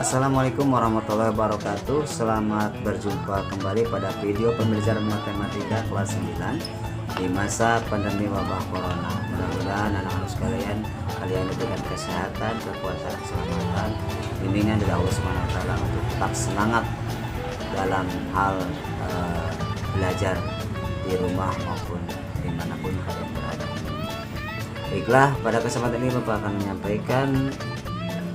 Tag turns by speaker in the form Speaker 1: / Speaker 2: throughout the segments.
Speaker 1: Assalamualaikum warahmatullahi wabarakatuh. Selamat berjumpa kembali pada video pembelajaran matematika kelas 9 di masa pandemi wabah corona. Mudah-mudahan anak-anak sekalian diberikan kesehatan, kekuatan, keselamatan, bimbingan dari Allah SWT untuk tetap semangat dalam hal belajar di rumah maupun dimanapun kalian berada. Baiklah, pada kesempatan ini Bapak akan menyampaikan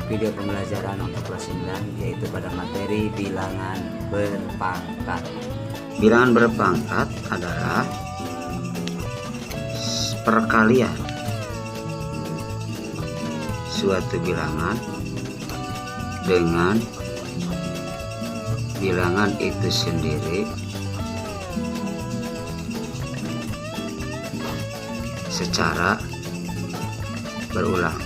Speaker 1: video pembelajaran untuk kelas 9, yaitu pada materi bilangan berpangkat. Bilangan berpangkat adalah perkalian suatu bilangan dengan bilangan itu sendiri secara berulang.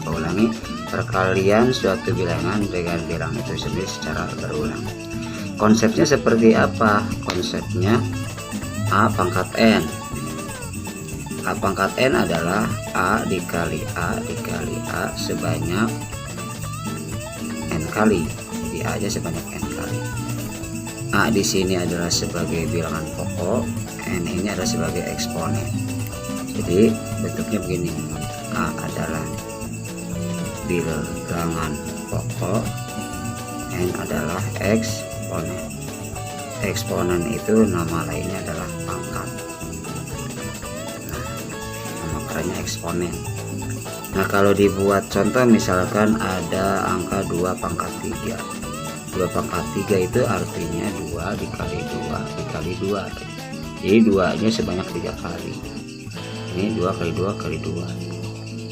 Speaker 1: Ulangi, perkalian suatu bilangan dengan bilangan itu sendiri secara berulang. Konsepnya seperti apa? Konsepnya A pangkat N. A pangkat N adalah A dikali A dikali A sebanyak N kali. Jadi A aja sebanyak N kali. A di sini adalah sebagai bilangan pokok, N ini adalah sebagai eksponen. Jadi bentuknya begini. A adalah bilangan pokok, N adalah eksponen. Eksponen itu nama lainnya adalah pangkat. Nama kerennya eksponen. Nah, kalau dibuat contoh misalkan ada angka 2 pangkat 3. 2 pangkat 3 itu artinya 2 dikali 2 dikali 2. Jadi 2 nya sebanyak 3 kali. Ini 2 kali 2 kali 2.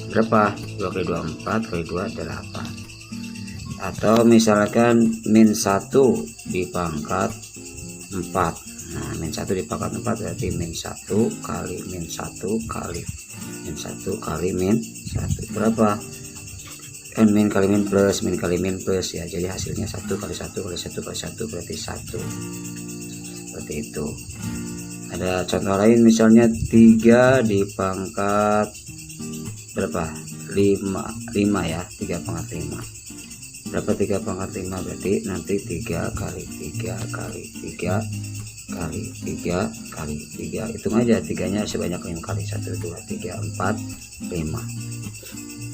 Speaker 1: Berapa? 2 kali 2 4 kali 2 8. Atau misalkan min 1 di pangkat 4. Nah, min 1 di pangkat 4 berarti min 1 kali min 1 kali min 1 kali min 1. Berapa? Kan min kali min plus, min kali min plus ya. Jadi hasilnya 1 kali 1 kali 1 kali 1 berarti 1. Seperti itu. Ada contoh lain misalnya 3 di pangkat berapa? 5 ya, 3 pangkat 5. Berapa 3 pangkat 5? Berarti nanti 3 kali 3 kali 3 kali 3 kali 3. Hitung aja 3 nya sebanyak 5 kali. 1 2 3 4 5.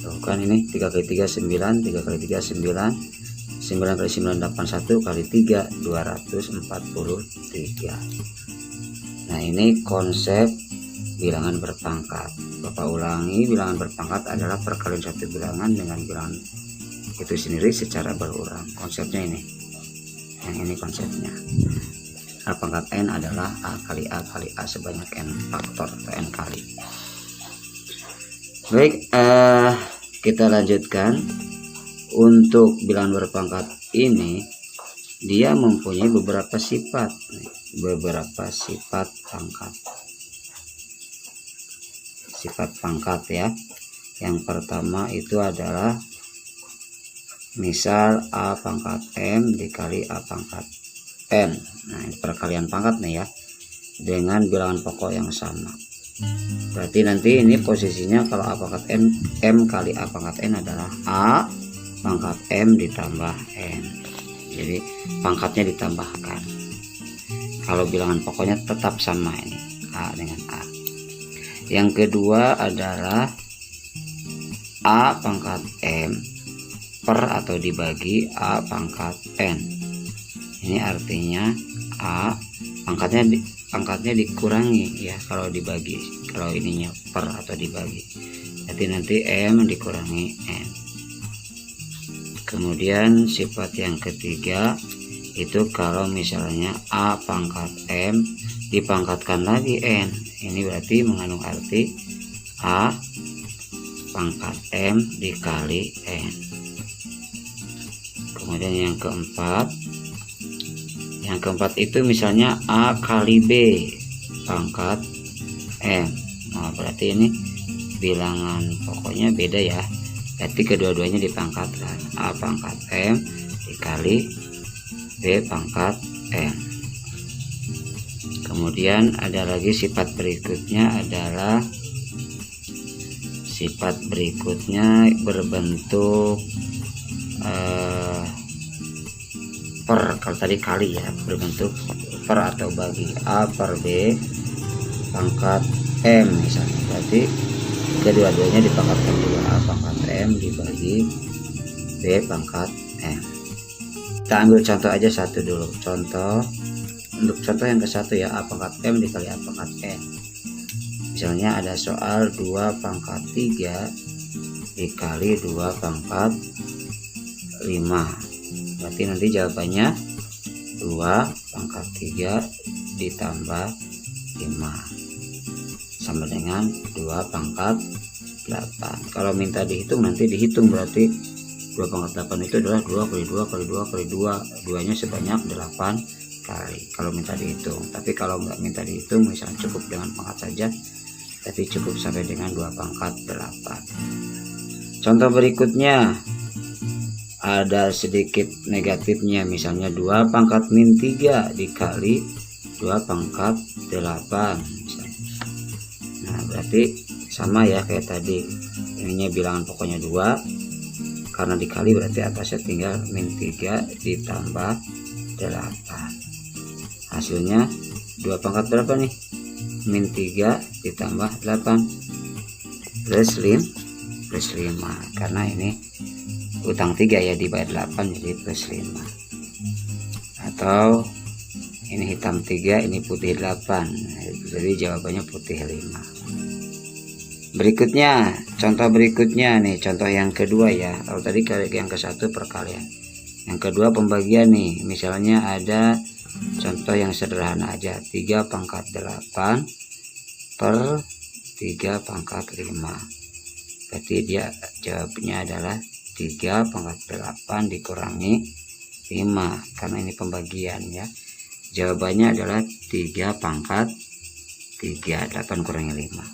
Speaker 1: Tuh kan ini 3 kali 3 9, 3 kali 3 9, 9 kali 9 81 kali 3 243. Nah, ini konsep bilangan berpangkat. Bapak ulangi, bilangan berpangkat adalah perkalian satu bilangan dengan bilangan itu sendiri secara berulang. Konsepnya ini. Yang ini konsepnya. A pangkat N adalah A kali A kali A sebanyak N faktor atau N kali. Baik, kita lanjutkan. Untuk bilangan berpangkat ini dia mempunyai beberapa sifat. Beberapa sifat pangkat. Sifat pangkat ya. Yang pertama itu adalah misal A pangkat M dikali A pangkat N. Nah, ini perkalian pangkat nih ya, dengan bilangan pokok yang sama. Berarti nanti ini posisinya kalau A pangkat M kali A pangkat N adalah A pangkat M ditambah N. Jadi pangkatnya ditambahkan. Kalau bilangan pokoknya tetap sama, ini A dengan A. Yang kedua adalah A pangkat M per atau dibagi A pangkat N. Ini artinya A pangkatnya dikurangi ya kalau dibagi. Kalau ininya per atau dibagi, jadi nanti M dikurangi N. Kemudian sifat yang ketiga itu kalau misalnya A pangkat M dipangkatkan lagi N. Ini berarti mengandung arti A pangkat M dikali N. Kemudian yang keempat itu misalnya A kali B pangkat M. Nah, berarti ini bilangan pokoknya beda ya. Berarti kedua-duanya dipangkatkan. A pangkat M dikali B pangkat M. Kemudian ada lagi sifat berikutnya adalah Sifat berikutnya berbentuk per, kalau tadi kali ya, berbentuk per atau bagi. A per B pangkat M misalnya, berarti kedua-duanya dipangkatkan juga. A pangkat M dibagi B pangkat M. Kita ambil contoh aja satu dulu. Untuk contoh yang ke satu ya, A pangkat M dikali A pangkat N. Misalnya ada soal 2 pangkat 3 dikali 2 pangkat 5. Berarti nanti jawabannya 2 pangkat 3 ditambah 5 sama dengan 2 pangkat 8. Kalau minta dihitung, nanti dihitung, berarti 2 pangkat 8 itu adalah 2 kali 2 kali 2 kali 2, 2 nya sebanyak 8 kali kalau minta dihitung. Tapi kalau nggak minta dihitung, misalnya cukup dengan pangkat saja, tapi cukup sampai dengan 2 pangkat 8. Contoh berikutnya ada sedikit negatifnya, misalnya 2 pangkat min 3 dikali 2 pangkat 8 misalnya. Nah berarti sama ya kayak tadi, ininya bilangan pokoknya 2, karena dikali berarti atasnya tinggal min 3 ditambah 8. Hasilnya 2 pangkat berapa nih? Min 3 ditambah 8 plus 5, karena ini utang 3 ya, dibayar 8 jadi plus 5. Atau ini hitam 3, ini putih 8, jadi jawabannya putih 5. Berikutnya, contoh berikutnya nih, contoh yang kedua ya. Kalau tadi yang ke satu perkalian, yang kedua pembagian nih. Misalnya ada contoh yang sederhana aja, 3 pangkat 8 per 3 pangkat 5. Berarti dia jawabnya adalah 3 pangkat 8 dikurangi 5, karena ini pembagian ya. Jawabannya adalah 3 pangkat 3, 8 kurangi 5.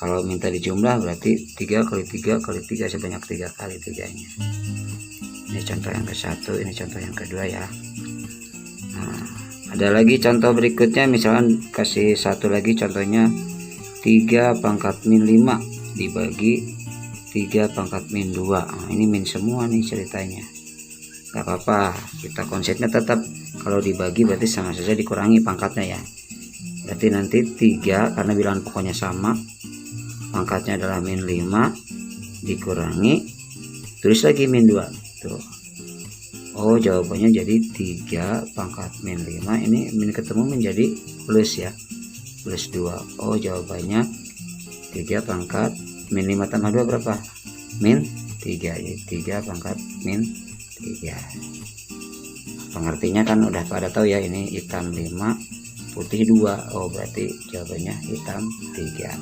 Speaker 1: Kalau minta dijumlah berarti 3 kali 3 kali 3 sebanyak 3 kali 3-nya. Ini contoh yang ke satu, ini contoh yang kedua ya. Nah, ada lagi contoh berikutnya, misalkan kasih satu lagi contohnya 3 pangkat min 5 dibagi 3 pangkat min 2. Nah, ini min semua nih ceritanya. Gak apa-apa, kita konsepnya tetap kalau dibagi berarti sama saja dikurangi pangkatnya ya. Berarti nanti 3 karena bilangan pokoknya sama, pangkatnya adalah min 5 dikurangi, tulis lagi min 2 tuh. Oh jawabannya jadi 3 pangkat min 5, ini min ketemu menjadi plus ya, plus 2. Oh jawabannya 3 pangkat min 5 tambah 2 berapa? Min 3, jadi 3 pangkat min 3. Pengertinya kan udah pada tahu ya, ini hitam 5 putih 2. Oh berarti jawabannya hitam 3.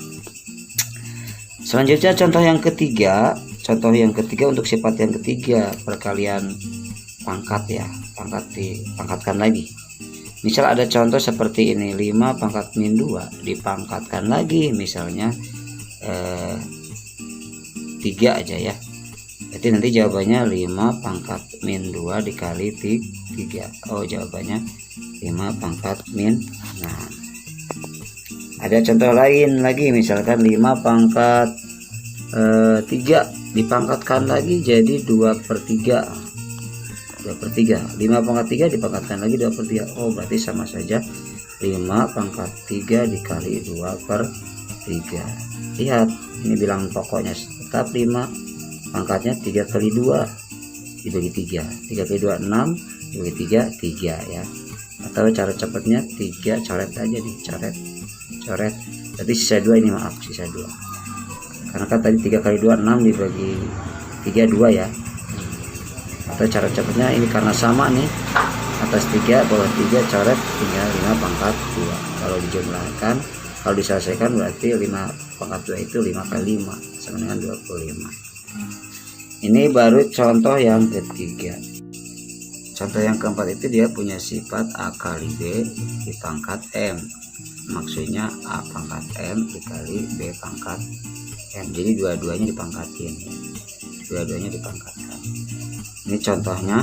Speaker 1: Selanjutnya contoh yang ketiga. Contoh yang ketiga untuk sifat yang ketiga, perkalian pangkat ya, dipangkatkan lagi. Misal ada contoh seperti ini, 5 pangkat min 2 dipangkatkan lagi, misalnya 3 aja ya. Berarti nanti jawabannya 5 pangkat min 2 dikali 3. Oh jawabannya 5 pangkat min 6. Ada contoh lain lagi, misalkan 5 pangkat 3 dipangkatkan lagi jadi 2/3. 2/3. 5 pangkat 3 dipangkatkan lagi 2/3. Oh berarti sama saja, 5 pangkat 3 dikali 2/3. Lihat, ini bilangan pokoknya tetap 5, pangkatnya 3 kali 2 dibagi 3. 3 kali 2 6, dibagi 3 3 ya. Atau cara cepatnya 3 coret aja nih, coret. Berarti sisa 2 ini, maaf, sisa 2. Karena kan tadi 3 kali 2 6 dibagi 3 2 ya. Atau cara cepatnya ini karena sama nih, atas 3 bawah 3 coret, tinggal 5 pangkat 2. Kalau dijumlahkan, kalau diselesaikan berarti 5 pangkat 2 itu 5 kali 5 sama dengan 25. Ini baru contoh yang ketiga. Contoh yang keempat itu dia punya sifat A kali B dipangkat M. Maksudnya A pangkat M dikali B pangkat M. Jadi dua-duanya dipangkatin. Dua-duanya dipangkatkan. Ini contohnya.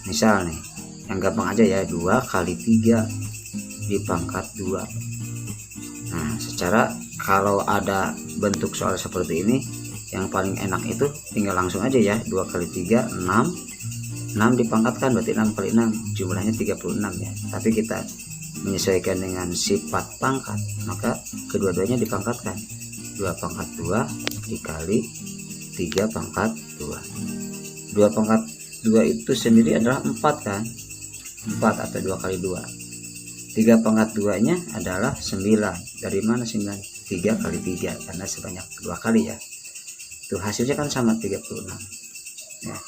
Speaker 1: Misal nih, yang gampang aja ya, 2 kali 3 dipangkat 2. Nah, secara kalau ada bentuk soal seperti ini, yang paling enak itu tinggal langsung aja ya, 2 kali 3 6 dipangkatkan berarti 6 kali 6 jumlahnya 36 ya. Tapi kita menyesuaikan dengan sifat pangkat, maka kedua-duanya dipangkatkan. 2 pangkat 2 dikali 3 pangkat 2. 2 pangkat 2 itu sendiri adalah 4 kan, 4 atau 2 kali 2. 3 pangkat 2 nya adalah 9. Dari mana 9? 3 kali 3, karena sebanyak 2 kali ya. Tuh hasilnya kan sama 36 ya.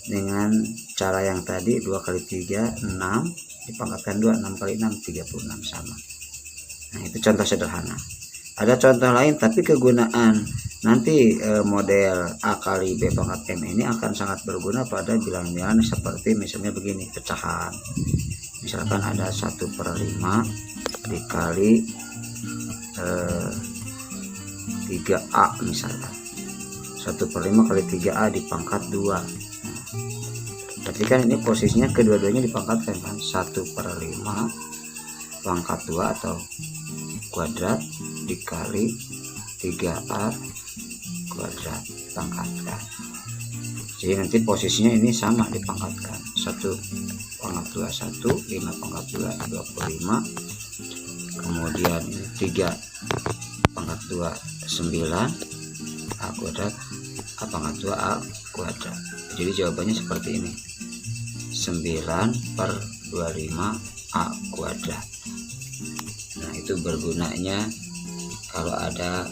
Speaker 1: Dengan cara yang tadi 2 kali 3 6 dipangkatkan 2, 6 kali 6 36 sama. Nah itu contoh sederhana. Ada contoh lain, tapi kegunaan nanti model A kali B pangkat M ini akan sangat berguna pada bilangan-bilangan seperti misalnya begini, pecahan. Misalkan ada 1/5 dikali 3A misalkan. 1/5 kali 3A dipangkat 2. Berarti kan ini posisinya kedua-duanya dipangkatkan kan, 1/5 pangkat 2 atau kuadrat dikali 3A kuadrat pangkatkan. Jadi nanti posisinya ini sama dipangkatkan, 1 pangkat 2 1, 5 pangkat 2 25, kemudian 3 pangkat 2 9 A kuadrat A pangkat 2 A kuadrat. Jadi jawabannya seperti ini, 9/25 A kuadrat. Nah itu bergunanya kalau ada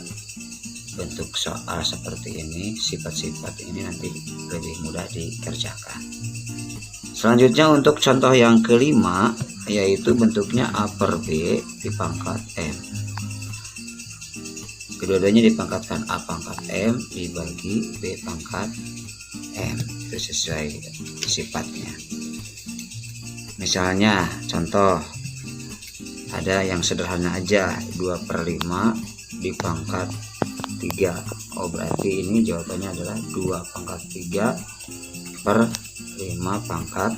Speaker 1: bentuk soal seperti ini, sifat-sifat ini nanti lebih mudah dikerjakan. Selanjutnya untuk contoh yang kelima, yaitu bentuknya A/B dipangkat M. Kedua-duanya dipangkatkan, A pangkat M dibagi B pangkat M, itu sesuai sifatnya. Misalnya contoh ada yang sederhana aja, 2/5 dipangkat 3. Oh berarti ini jawabannya adalah 2 pangkat 3/5 pangkat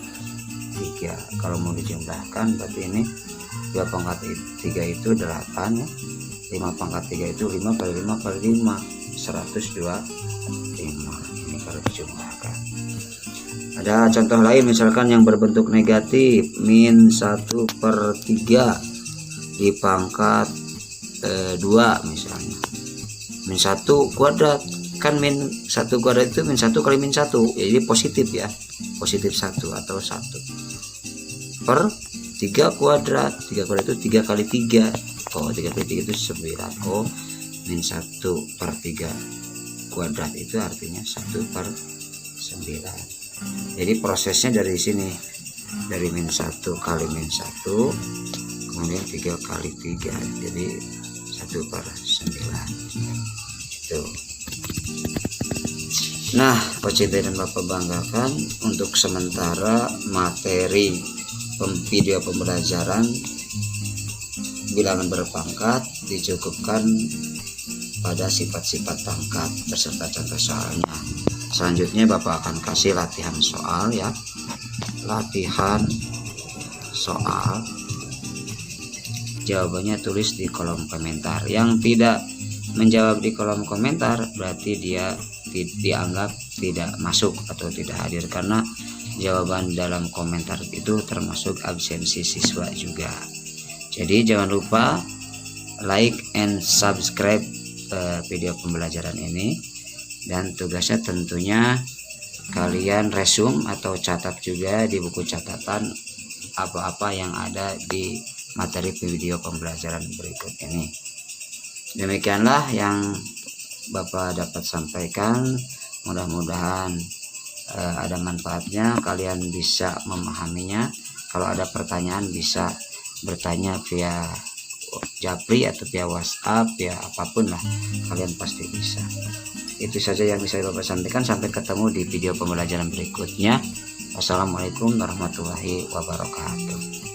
Speaker 1: 3. Kalau mau dijumlahkan berarti ini 2 pangkat 3 itu 8 ya. 5 pangkat 3 itu 5 kali 5 kali 5 125. Ini kalau dijumlahkan. Ada contoh lain misalkan yang berbentuk negatif, -1/3 dipangkat 2 misalnya. -1 kuadrat kan, -1 kuadrat itu -1 kali -1, jadi positif ya, positif 1 atau 1/3 kuadrat. 3 kuadrat itu 3 kali 3. Oh 3 kali 3 itu 9. Oh -1/3 kuadrat itu artinya 1/9. Jadi prosesnya dari sini, dari -1 kali -1 kemudian 3 kali 3, jadi 1/9 itu. Nah pecinta dan Bapak banggakan, untuk sementara materi video pembelajaran bilangan berpangkat dicukupkan pada sifat-sifat pangkat beserta contoh soalnya. Selanjutnya Bapak akan kasih latihan soal ya, latihan soal. Jawabannya tulis di kolom komentar. Yang tidak menjawab di kolom komentar berarti dia dianggap tidak masuk atau tidak hadir, karena jawaban dalam komentar itu termasuk absensi siswa juga. Jadi jangan lupa like and subscribe video pembelajaran ini, dan tugasnya tentunya kalian resume atau catat juga di buku catatan apa-apa yang ada di materi video pembelajaran berikut ini. Demikianlah yang Bapak dapat sampaikan, mudah-mudahan ada manfaatnya, kalian bisa memahaminya. Kalau ada pertanyaan bisa bertanya via Japri atau via WhatsApp, ya apapun lah, kalian pasti bisa. Itu saja yang bisa Bapak sampaikan. Sampai ketemu di video pembelajaran berikutnya. Wassalamualaikum warahmatullahi wabarakatuh.